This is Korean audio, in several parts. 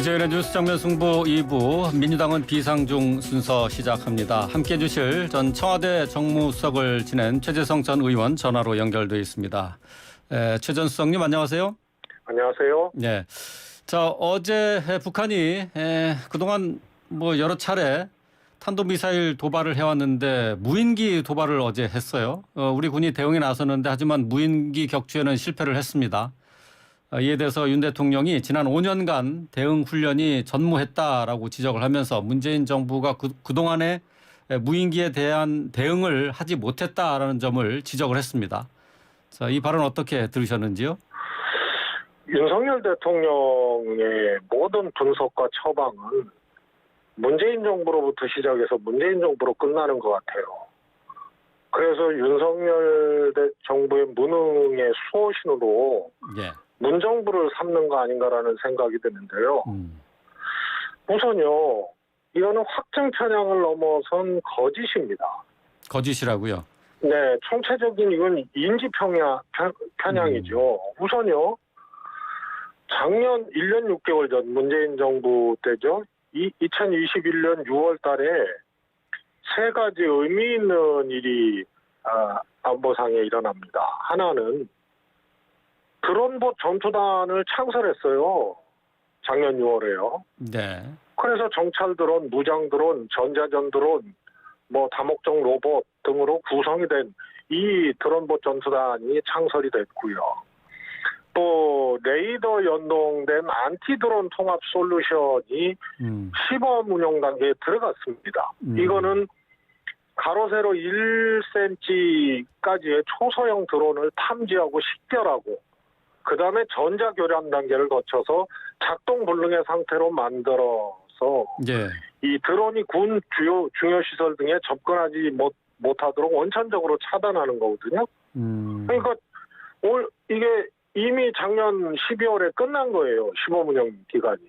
오재현의 뉴스 정면 승부 2부 민주당은 비상중 순서 시작합니다. 함께해 주실 전 청와대 정무수석을 지낸 최재성 전 의원 전화로 연결돼 있습니다. 최 전 수석님 안녕하세요. 안녕하세요. 네. 자, 어제 북한이 그동안 뭐 여러 차례 탄도미사일 도발을 해왔는데 무인기 도발을 어제 했어요. 우리 군이 대응에 나섰는데 하지만 무인기 격추에는 실패를 했습니다. 이에 대해서 윤 대통령이 지난 5년간 대응 훈련이 전무했다라고 지적을 하면서 문재인 정부가 그동안에 무인기에 대한 대응을 하지 못했다라는 점을 지적을 했습니다. 자, 이 발언 어떻게 들으셨는지요? 윤석열 대통령의 모든 분석과 처방은 문재인 정부로부터 시작해서 문재인 정부로 끝나는 것 같아요. 그래서 윤석열 정부의 무능의 수호신으로 예. 문정부를 삼는 거 아닌가라는 생각이 드는데요. 우선요, 이거는 확정 편향을 넘어선 거짓입니다. 거짓이라고요? 네, 총체적인 이건 인지 편향이죠. 우선요, 작년 1년 6개월 전 문재인 정부 때죠. 2021년 6월 달에 세 가지 의미 있는 일이 안보상에 일어납니다. 하나는 드론봇 전투단을 창설했어요. 작년 6월에요. 네. 그래서 정찰 드론, 무장 드론, 전자전 드론, 뭐 다목적 로봇 등으로 구성이 된 이 드론봇 전투단이 창설이 됐고요. 또 레이더 연동된 안티 드론 통합 솔루션이 시범 운영 단계에 들어갔습니다. 이거는 가로 세로 1cm까지의 초소형 드론을 탐지하고 식별하고 그다음에 전자교란 단계를 거쳐서 작동 불능의 상태로 만들어서 예. 이 드론이 군 중요 시설 등에 접근하지 못하도록 원천적으로 차단하는 거거든요. 그러니까 이게 이미 작년 12월에 끝난 거예요. 시범 운영 기간이.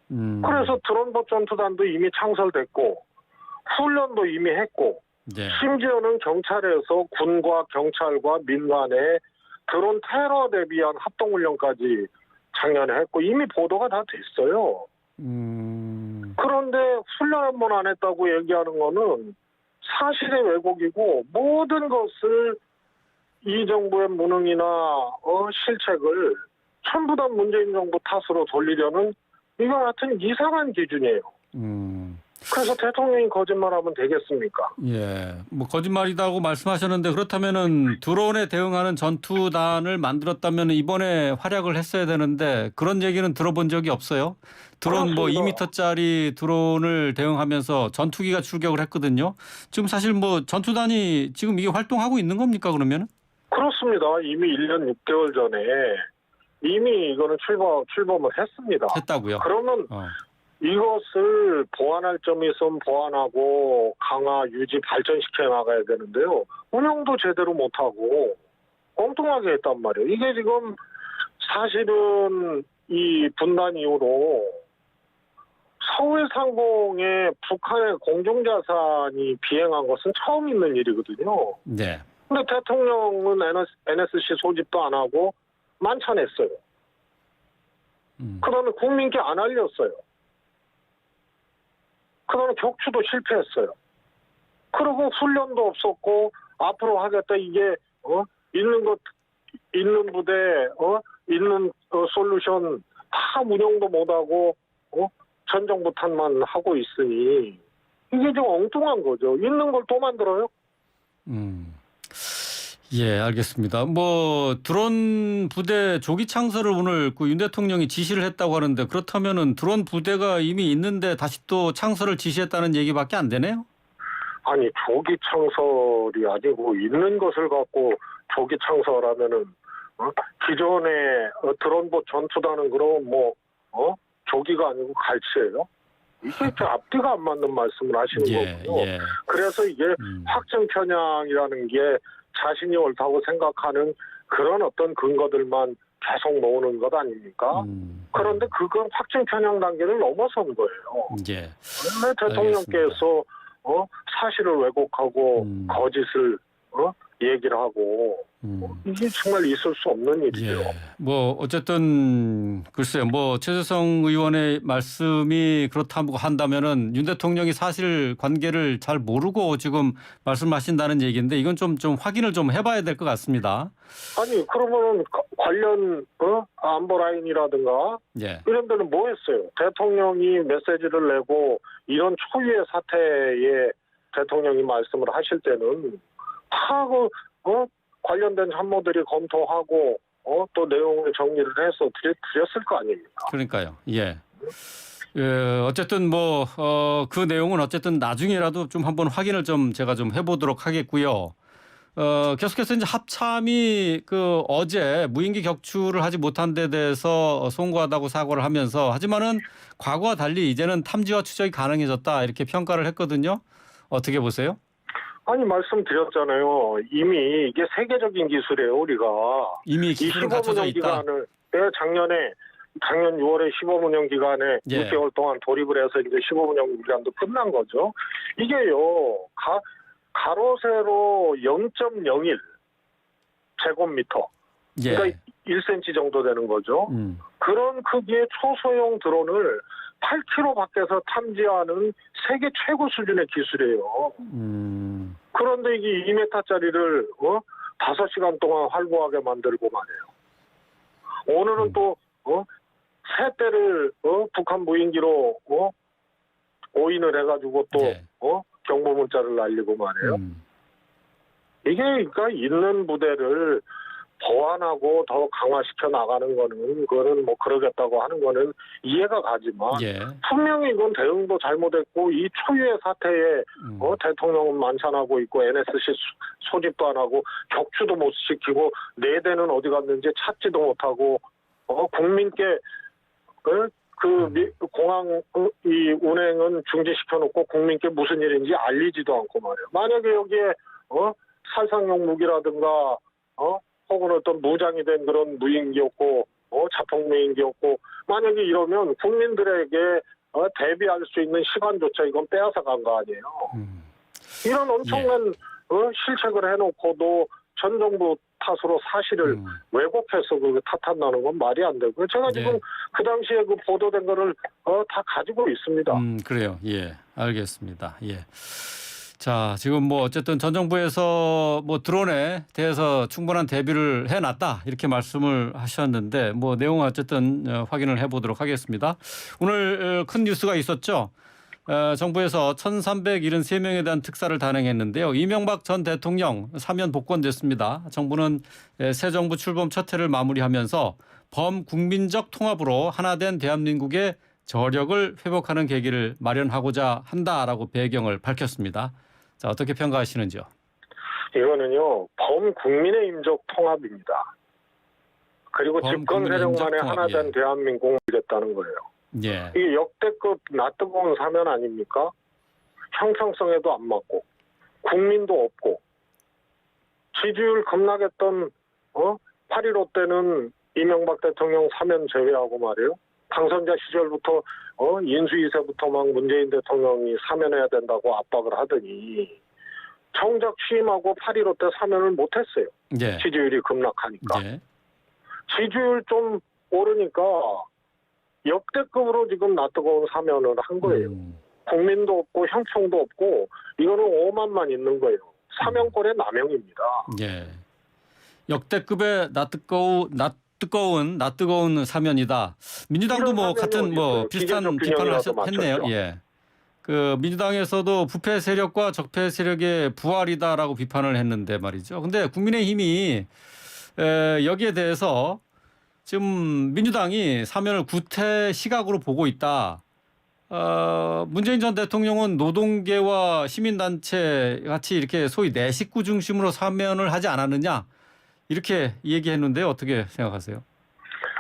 그래서 드론봇 전투단도 이미 창설됐고 훈련도 이미 했고 예. 심지어는 경찰에서 군과 경찰과 민간의 드론 테러 대비한 합동훈련까지 작년에 했고 이미 보도가 다 됐어요. 그런데 훈련 한 번 안 했다고 얘기하는 거는 사실의 왜곡이고 모든 것을 이 정부의 무능이나 실책을 전부 다 문재인 정부 탓으로 돌리려는 이와 같은 이상한 기준이에요. 그래서 대통령이 거짓말하면 되겠습니까? 예, 뭐 거짓말이다고 말씀하셨는데 그렇다면은 드론에 대응하는 전투단을 만들었다면 이번에 활약을 했어야 되는데 그런 얘기는 들어본 적이 없어요. 드론 뭐 2m짜리 드론을 대응하면서 전투기가 출격을 했거든요. 지금 사실 뭐 전투단이 지금 이게 활동하고 있는 겁니까 그러면은? 그렇습니다. 이미 1년 6개월 전에 이미 이거는 출범을 했습니다. 했다고요? 그러면 이것을 보완할 점이 있으면 보완하고 강화, 유지, 발전시켜 나가야 되는데요. 운영도 제대로 못하고 엉뚱하게 했단 말이에요. 이게 지금 사실은 이 분단 이후로 서울 상공에 북한의 공중자산이 비행한 것은 처음 있는 일이거든요. 네. 근데 대통령은 NSC 소집도 안 하고 만찬했어요. 그다음에 국민께 안 알렸어요. 그다음에 격추도 실패했어요. 그리고 훈련도 없었고 앞으로 하겠다 이게 있는 부대 있는 솔루션 다 운영도 못하고 전정부탄만 하고 있으니 이게 좀 엉뚱한 거죠. 있는 걸 또 만들어요? 예, 알겠습니다. 뭐 드론 부대 조기 창설을 오늘 그 윤 대통령이 지시를 했다고 하는데 그렇다면은 드론 부대가 이미 있는데 다시 또 창설을 지시했다는 얘기밖에 안 되네요. 아니 조기 창설이 아니고 있는 것을 갖고 조기 창설하면은 기존에 드론봇 전투단은 그럼 조기가 아니고 갈치예요? 이게 앞뒤가 안 맞는 말씀을 하시는 거고요. 예. 그래서 이게 확정 편향이라는 게 자신이 옳다고 생각하는 그런 어떤 근거들만 계속 모으는 것 아닙니까? 그런데 그건 확정 편향 단계를 넘어선 거예요. 예. 그런데 대통령께서 사실을 왜곡하고 거짓을 얘기를 하고 이게 정말 있을 수 없는 일이죠. 예. 뭐 어쨌든 글쎄요. 뭐 최재성 의원의 말씀이 그렇다고 한다면은 윤 대통령이 사실 관계를 잘 모르고 지금 말씀하신다는 얘기인데 이건 좀 확인을 좀 해봐야 될 것 같습니다. 아니 그러면 관련 안보 라인이라든가 예. 이런 데는 뭐 했어요? 대통령이 메시지를 내고 이런 초유의 사태에 대통령이 말씀을 하실 때는 다 관련된 참모들이 검토하고 또 내용을 정리를 해서 드렸을 거 아닙니까? 그러니까요. 예. 어쨌든 뭐 그 내용은 어쨌든 나중에라도 좀 한번 확인을 좀 제가 좀 해보도록 하겠고요. 계속해서 이제 합참이 그 어제 무인기 격추를 하지 못한 데 대해서 송구하다고 사과를 하면서 하지만은 과거와 달리 이제는 탐지와 추적이 가능해졌다 이렇게 평가를 했거든요. 어떻게 보세요? 아니 말씀드렸잖아요. 이미 이게 세계적인 기술이에요. 우리가 이미 기술은 갖춰져 있다. 기간을 작년 6월에 시범운영 기간에 예. 6개월 동안 돌입을 해서 이제 시범운영 기간도 끝난 거죠. 이게요 가로 세로 0.01 제곱미터 예. 그러니까 1cm 정도 되는 거죠. 그런 크기의 초소형 드론을 8km 밖에서 탐지하는 세계 최고 수준의 기술이에요. 그런데 이게 2m짜리를 5시간 동안 활보하게 만들고 말이에요. 오늘은 또 세 대를 북한 무인기로 오인을 해가지고 또 예. 경보 문자를 날리고 말이에요. 이게 그러니까 있는 부대를 보완하고 더 강화시켜 나가는 거는 그거는 뭐 그러겠다고 하는 거는 이해가 가지만 예. 분명히 이건 대응도 잘못했고 이 초유의 사태에 대통령은 만찬하고 있고 NSC 소집도 안 하고 격추도 못 시키고 네 대는 어디 갔는지 찾지도 못하고 국민께 공항 이 운행은 중지시켜 놓고 국민께 무슨 일인지 알리지도 않고 말이에요. 만약에 여기에 살상용 무기라든가 혹은 어떤 무장이 된 그런 무인기였고 자폭 무인기였고 만약에 이러면 국민들에게 대비할 수 있는 시간조차 이건 빼앗아 간 거 아니에요. 이런 엄청난 실책을 해놓고도 전 정부 탓으로 사실을 왜곡해서 그 탓한다는 건 말이 안 되고요. 제가 지금 그 당시에 그 보도된 거를 다 가지고 있습니다. 그래요. 예, 알겠습니다. 예. 자, 지금 뭐 어쨌든 전 정부에서 뭐 드론에 대해서 충분한 대비를 해놨다 이렇게 말씀을 하셨는데 뭐 내용은 어쨌든 확인을 해보도록 하겠습니다. 오늘 큰 뉴스가 있었죠. 정부에서 1,373명에 대한 특사를 단행했는데요. 이명박 전 대통령 사면 복권됐습니다. 정부는 새 정부 출범 첫 해를 마무리하면서 범국민적 통합으로 하나된 대한민국의 저력을 회복하는 계기를 마련하고자 한다라고 배경을 밝혔습니다. 자, 어떻게 평가하시는지요? 이거는요 범국민의힘적 통합입니다. 그리고 집권 세력만의 하나된 대한민국을 이랬다는 거예요. 예. 이게 역대급 낯뜨거운 사면 아닙니까? 형평성에도 안 맞고 국민도 없고 지지율 급락했던 8.15 때는 이명박 대통령 사면 제외하고 말이에요. 당선자 시절부터 인수 2세부터 막 문재인 대통령이 사면해야 된다고 압박을 하더니 정작 취임하고 8.15 때 사면을 못했어요. 예. 지지율이 급락하니까. 예. 지지율 좀 오르니까 역대급으로 지금 낯뜨거운 사면을 한 거예요. 국민도 없고 형평도 없고 이거는 오만만 있는 거예요. 사면권의 남용입니다. 예. 역대급의 낯뜨거운 사면이다. 민주당도 뭐 같은 뭐 비슷한 비판을 했네요. 예. 그 민주당에서도 부패 세력과 적폐 세력의 부활이다라고 비판을 했는데 말이죠. 근데 국민의힘이 여기에 대해서 지금 민주당이 사면을 구태 시각으로 보고 있다. 문재인 전 대통령은 노동계와 시민단체 같이 이렇게 소위 내 식구 중심으로 사면을 하지 않았느냐 이렇게 얘기했는데요. 어떻게 생각하세요?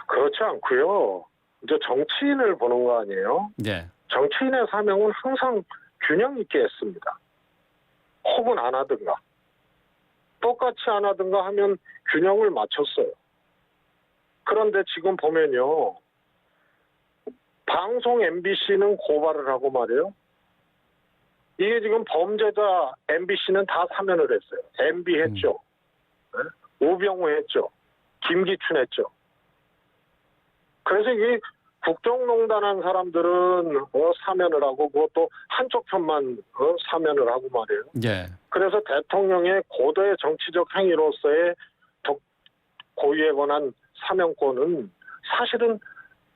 그렇지 않고요. 이제 정치인을 보는 거 아니에요? 네. 정치인의 사명은 항상 균형 있게 했습니다. 혹은 안 하든가. 똑같이 안 하든가 하면 균형을 맞췄어요. 그런데 지금 보면요. 방송 MBC는 고발을 하고 말이에요. 이게 지금 범죄자 MBC는 다 사면을 했어요. MB 했죠. 네? 오병우 했죠. 김기춘 했죠. 그래서 이게 국정농단 한 사람들은 사면을 하고 그것도 한쪽 편만 사면을 하고 말이에요. 예. 그래서 대통령의 고도의 정치적 행위로서의 고의에 관한 사면권은 사실은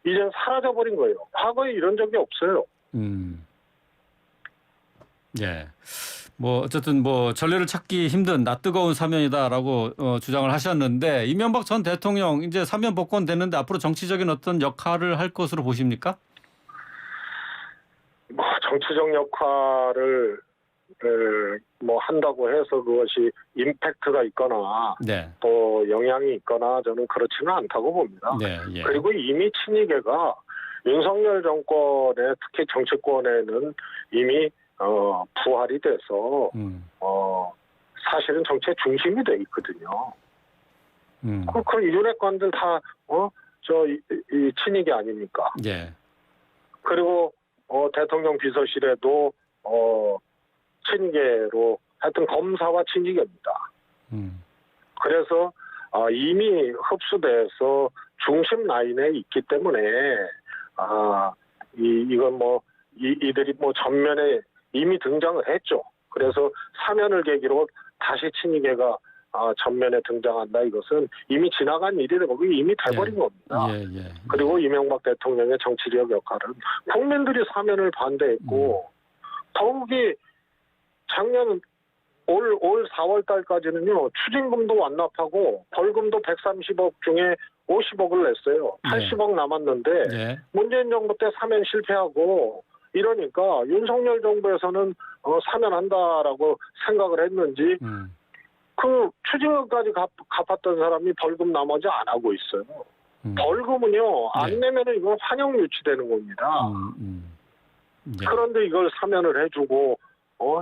이젠 사라져버린 거예요. 과거에 이런 적이 없어요. 예. 뭐 어쨌든 뭐 전례를 찾기 힘든 낯뜨거운 사면이다라고 주장을 하셨는데 이명박 전 대통령 이제 사면 복권 됐는데 앞으로 정치적인 어떤 역할을 할 것으로 보십니까? 뭐 정치적 역할을 뭐 한다고 해서 그것이 임팩트가 있거나 네. 또 영향이 있거나 저는 그렇지는 않다고 봅니다. 네. 예. 그리고 이미 친이계가 윤석열 정권의 특히 정치권에는 이미 부활이 돼서 사실은 정치의 중심이 돼 있거든요. 그 윤핵관들 다 이 친이계 아닙니까? 예. 그리고 대통령 비서실에도 친이계로 하여튼 검사와 친이계입니다. 그래서 이미 흡수돼서 중심 라인에 있기 때문에 이건 뭐 이들이 뭐 전면에 이미 등장을 했죠. 그래서 사면을 계기로 다시 친이계가 전면에 등장한다. 이것은 이미 지나간 일이 되고 이미 돼버린 예. 겁니다. 예. 그리고 이명박 대통령의 정치력 역할은 국민들이 사면을 반대했고 더욱이 작년 올 4월 달까지는요. 추징금도 완납하고 벌금도 130억 중에 50억을 냈어요. 80억 남았는데 예. 문재인 정부 때 사면 실패하고 이러니까 윤석열 정부에서는 사면한다라고 생각을 했는지 그 추징금까지 갚았던 사람이 벌금 나머지 안 하고 있어요. 벌금은요. 안 내면은 이건 환영 유치되는 겁니다. 예. 그런데 이걸 사면을 해주고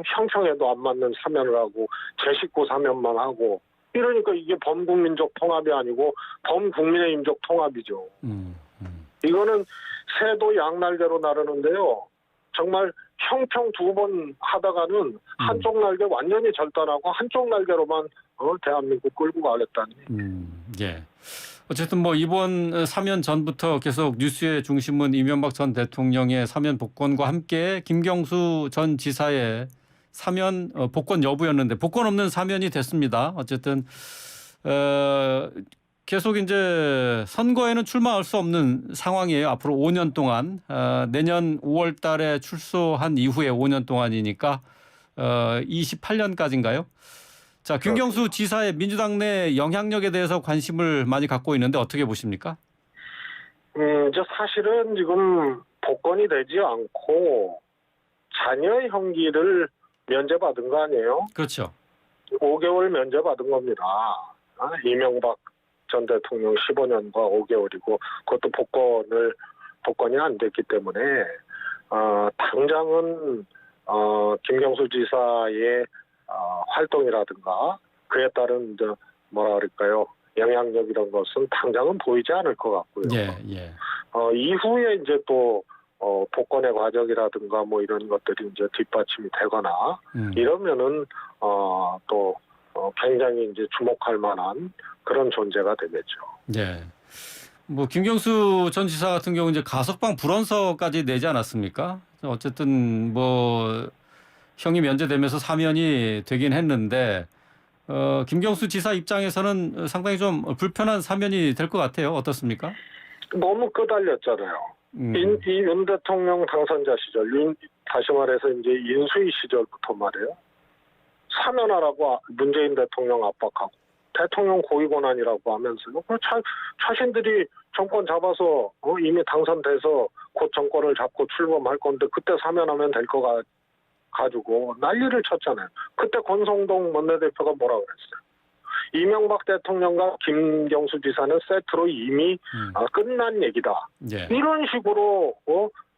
형평에도 안 맞는 사면을 하고 제 식구 사면만 하고 이러니까 이게 범국민적 통합이 아니고 범국민의힘적 통합이죠. 이거는 새도 양날개로 나르는데요. 정말 형평 2번 하다가는 한쪽 날개 완전히 절단하고 한쪽 날개로만 대한민국 끌고 가겠다니. 예. 어쨌든 뭐 이번 사면 전부터 계속 뉴스의 중심은 이명박 전 대통령의 사면 복권과 함께 김경수 전 지사의 사면 복권 여부였는데 복권 없는 사면이 됐습니다. 어쨌든 계속 이제 선거에는 출마할 수 없는 상황이에요. 앞으로 5년 동안 내년 5월 달에 출소한 이후에 5년 동안이니까 28년까지인가요? 자, 김경수 지사의 민주당 내 영향력에 대해서 관심을 많이 갖고 있는데 어떻게 보십니까? 이제 사실은 지금 복권이 되지 않고 자녀 형기를 면제받은 거 아니에요? 그렇죠. 5개월 면제받은 겁니다. 이명박 전 대통령 15년과 5개월이고 그것도 복권이 안 됐기 때문에 당장은 김경수 지사의 활동이라든가 그에 따른 이제 뭐라 그럴까요? 영향력 이런 것은 당장은 보이지 않을 것 같고요. 예. 이후에 이제 또 복권의 과정이라든가 뭐 이런 것들이 이제 뒷받침이 되거나 이러면은 또 굉장히 이제 주목할 만한 그런 존재가 되겠죠. 네. 뭐 김경수 전 지사 같은 경우 이제 가석방 불원서까지 내지 않았습니까? 어쨌든 뭐 형이 면제되면서 사면이 되긴 했는데 김경수 지사 입장에서는 상당히 좀 불편한 사면이 될 것 같아요. 어떻습니까? 너무 끄달렸잖아요. 이 윤 대통령 당선자 시절, 다시 말해서 이제 인수위 시절부터 말이에요. 사면하라고 문재인 대통령 압박하고 대통령 고위 권한이라고 하면서요. 자신들이 정권 잡아서 이미 당선돼서 곧 정권을 잡고 출범할 건데 그때 사면하면 될 거 가지고 난리를 쳤잖아요. 그때 권성동 원내대표가 뭐라 그랬어요. 이명박 대통령과 김경수 지사는 세트로 이미 끝난 얘기다. 예. 이런 식으로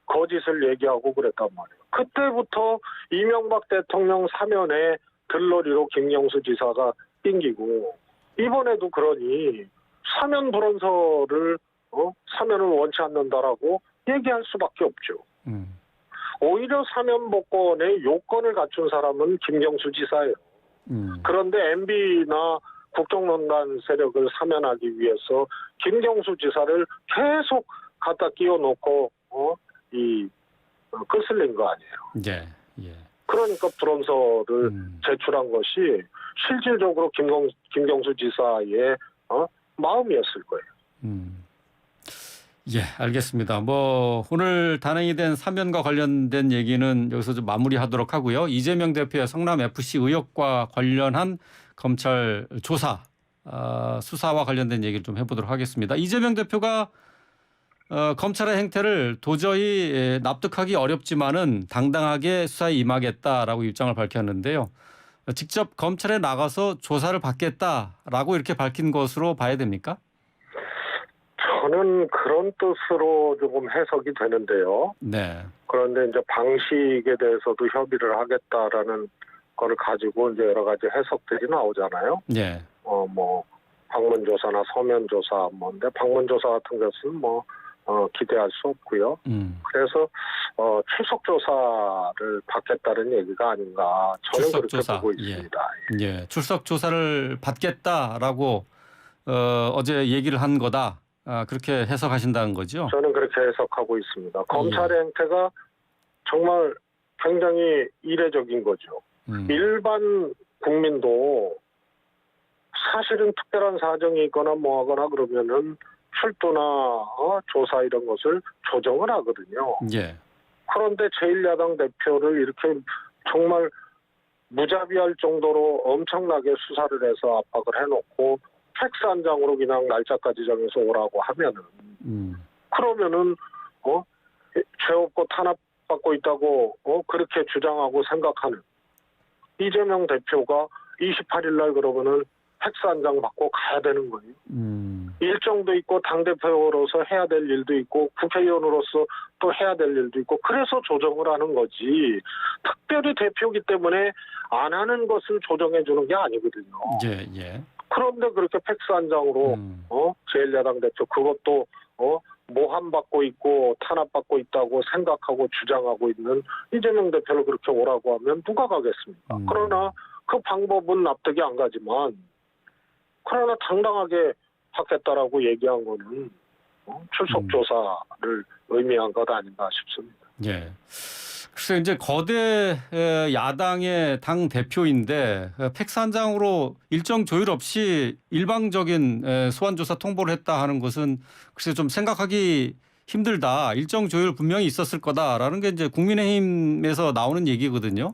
거짓을 얘기하고 그랬단 말이에요. 그때부터 이명박 대통령 사면에 들러리로 김경수 지사가 낑기고 이번에도 그러니 사면 불원서를 사면을 원치 않는다라고 얘기할 수밖에 없죠. 오히려 사면 복권의 요건을 갖춘 사람은 김경수 지사예요. 그런데 MB나 국정농단 세력을 사면하기 위해서 김경수 지사를 계속 갖다 끼워놓고 끝을 낸 거 아니에요. 예. 예. 그러니까 불원서를 제출한 것이 실질적으로 김경수 지사의 마음이었을 거예요. 예, 알겠습니다. 뭐 오늘 단행이 된 사면과 관련된 얘기는 여기서 좀 마무리하도록 하고요. 이재명 대표의 성남 FC 의혹과 관련한 검찰 조사, 수사와 관련된 얘기를 좀 해보도록 하겠습니다. 이재명 대표가 검찰의 행태를 도저히 납득하기 어렵지만은 당당하게 수사에 임하겠다라고 입장을 밝혔는데요. 직접 검찰에 나가서 조사를 받겠다라고 이렇게 밝힌 것으로 봐야 됩니까? 저는 그런 뜻으로 조금 해석이 되는데요. 네. 그런데 이제 방식에 대해서도 협의를 하겠다라는 거를 가지고 이제 여러 가지 해석들이 나오잖아요. 네. 뭐 방문조사나 서면조사 뭔데 방문조사 같은 것은 기대할 수 없고요. 그래서 출석 조사를 받겠다는 얘기가 아닌가 저는 그렇게 조사. 보고 있습니다. 예, 출석 조사를 받겠다라고 어제 얘기를 한 거다. 그렇게 해석하신다는 거죠? 저는 그렇게 해석하고 있습니다. 검찰의 행태가 정말 굉장히 이례적인 거죠. 일반 국민도 사실은 특별한 사정이 있거나 뭐하거나 그러면은 출두나 조사 이런 것을 조정을 하거든요. 예. 그런데 제1야당 대표를 이렇게 정말 무자비할 정도로 엄청나게 수사를 해서 압박을 해놓고 팩스 한 장으로 그냥 날짜까지 정해서 오라고 하면은 그러면은 죄 없고 탄압받고 있다고 그렇게 주장하고 생각하는 이재명 대표가 28일 날 그러면은 팩스 한 장 받고 가야 되는 거예요. 일정도 있고 당대표로서 해야 될 일도 있고 국회의원으로서 또 해야 될 일도 있고 그래서 조정을 하는 거지 특별히 대표기 때문에 안 하는 것을 조정해 주는 게 아니거든요. 예, 예. 그런데 그렇게 팩스 한 장으로 제1야당 대표 그것도 모함받고 있고 탄압받고 있다고 생각하고 주장하고 있는 이재명 대표를 그렇게 오라고 하면 누가 가겠습니까? 그러나 그 방법은 납득이 안 가지만 그러나 당당하게 받겠다라고 얘기한 거는 출석 조사를 의미한 것 아닌가 싶습니다. 예. 글쎄 이제 거대 야당의 당 대표인데 팩스 한 장으로 일정 조율 없이 일방적인 소환 조사 통보를 했다 하는 것은 글쎄 좀 생각하기 힘들다. 일정 조율 분명히 있었을 거다라는 게 이제 국민의힘에서 나오는 얘기거든요.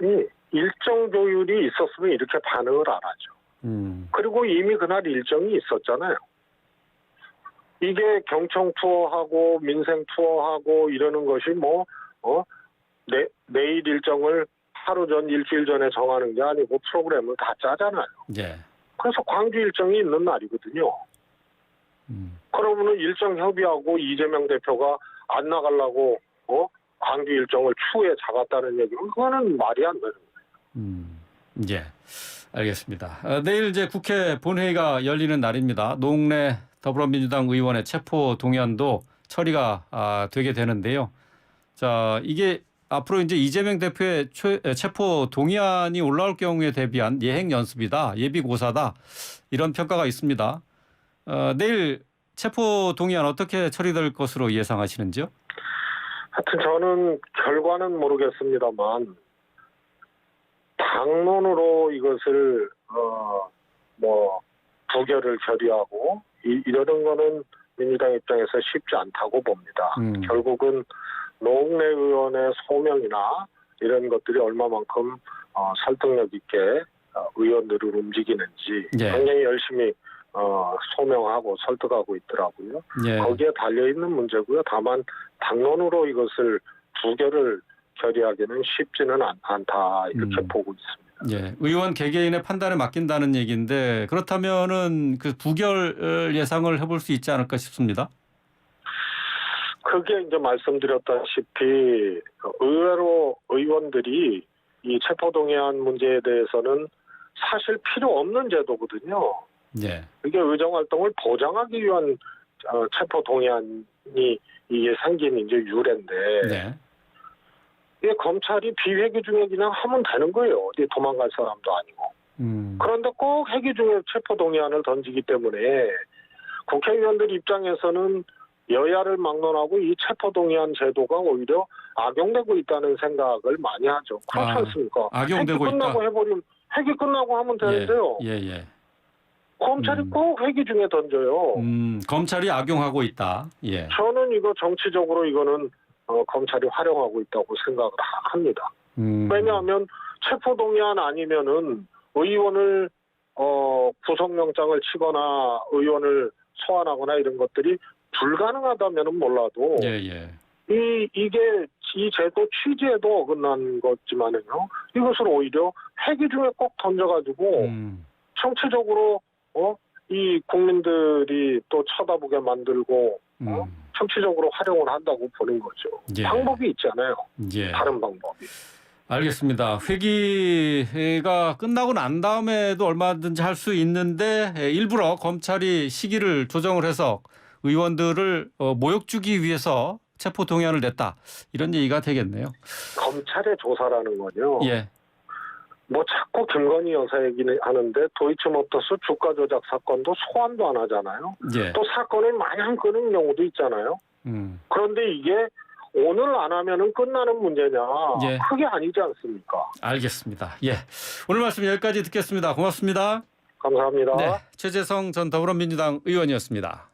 아니 일정 조율이 있었으면 이렇게 반응을 안 하죠. 그리고 이미 그날 일정이 있었잖아요. 이게 경청 투어하고 민생 투어하고 이러는 것이 내일 일정을 하루 전 일주일 전에 정하는 게 아니고 프로그램을 다 짜잖아요. 예. 그래서 광주 일정이 있는 날이거든요. 그러면은 일정 협의하고 이재명 대표가 안 나가려고 광주 일정을 추후에 잡았다는 얘기는 그거는 말이 안 되는 거예요. 예. 알겠습니다. 내일 이제 국회 본회의가 열리는 날입니다. 노웅래 더불어민주당 의원의 체포 동의안도 처리가 되게 되는데요. 자, 이게 앞으로 이제 이재명 대표의 체포 동의안이 올라올 경우에 대비한 예행 연습이다, 예비 고사다 이런 평가가 있습니다. 내일 체포 동의안 어떻게 처리될 것으로 예상하시는지요? 하여튼 저는 결과는 모르겠습니다만 당론으로 이것을 부결을 결의하고 이러는 거는 민주당 입장에서 쉽지 않다고 봅니다. 결국은 노웅래 의원의 소명이나 이런 것들이 얼마만큼 설득력 있게 의원들을 움직이는지 예. 굉장히 열심히 소명하고 설득하고 있더라고요. 예. 거기에 달려있는 문제고요. 다만 당론으로 이것을 부결을 결의하기는 쉽지는 않다 이렇게 보고 있습니다. 예, 의원 개개인의 판단에 맡긴다는 얘기인데 그렇다면은 그 부결 예상을 해볼 수 있지 않을까 싶습니다. 그게 이제 말씀드렸다시피 의외로 의원들이 이 체포동의안 문제에 대해서는 사실 필요 없는 제도거든요. 예. 이게 의정활동을 보장하기 위한 체포동의안이 이게 생긴 이제 유래인데. 네. 이게 검찰이 비회기 중에 그냥 하면 되는 거예요. 어디 도망갈 사람도 아니고. 그런데 꼭 회기 중에 체포동의안을 던지기 때문에 국회의원들 입장에서는 여야를 막론하고 이 체포동의안 제도가 오히려 악용되고 있다는 생각을 많이 하죠. 그렇지 않습니까? 악용되고 회기 끝나고 있다. 해버리면 회기 끝나고 하면 되는데요. 예. 검찰이 꼭 회기 중에 던져요. 검찰이 악용하고 있다. 예. 저는 이거 정치적으로 이거는 검찰이 활용하고 있다고 생각을 합니다. 왜냐하면 체포동의안 아니면은 의원을 구속영장을 치거나 의원을 소환하거나 이런 것들이 불가능하다면은 몰라도 예. 이게 이 제도 취지에도 어긋난 거지만은요. 이것을 오히려 회기 중에 꼭 던져가지고 정치적으로 이 국민들이 또 쳐다보게 만들고 정치적으로 활용을 한다고 보는 거죠. 예. 방법이 있잖아요. 예. 다른 방법이. 알겠습니다. 회기가 끝나고 난 다음에도 얼마든지 할 수 있는데 일부러 검찰이 시기를 조정을 해서 의원들을 모욕 주기 위해서 체포동의안을 냈다. 이런 얘기가 되겠네요. 검찰의 조사라는 건요. 예. 뭐 자꾸 김건희 여사 얘기는 하는데 도이치모터스 주가 조작 사건도 소환도 안 하잖아요. 예. 또 사건을 마냥 끄는 경우도 있잖아요. 그런데 이게 오늘 안 하면은 끝나는 문제냐? 예. 그게 아니지 않습니까? 알겠습니다. 예. 오늘 말씀 여기까지 듣겠습니다. 고맙습니다. 감사합니다. 네. 최재성 전 더불어민주당 의원이었습니다.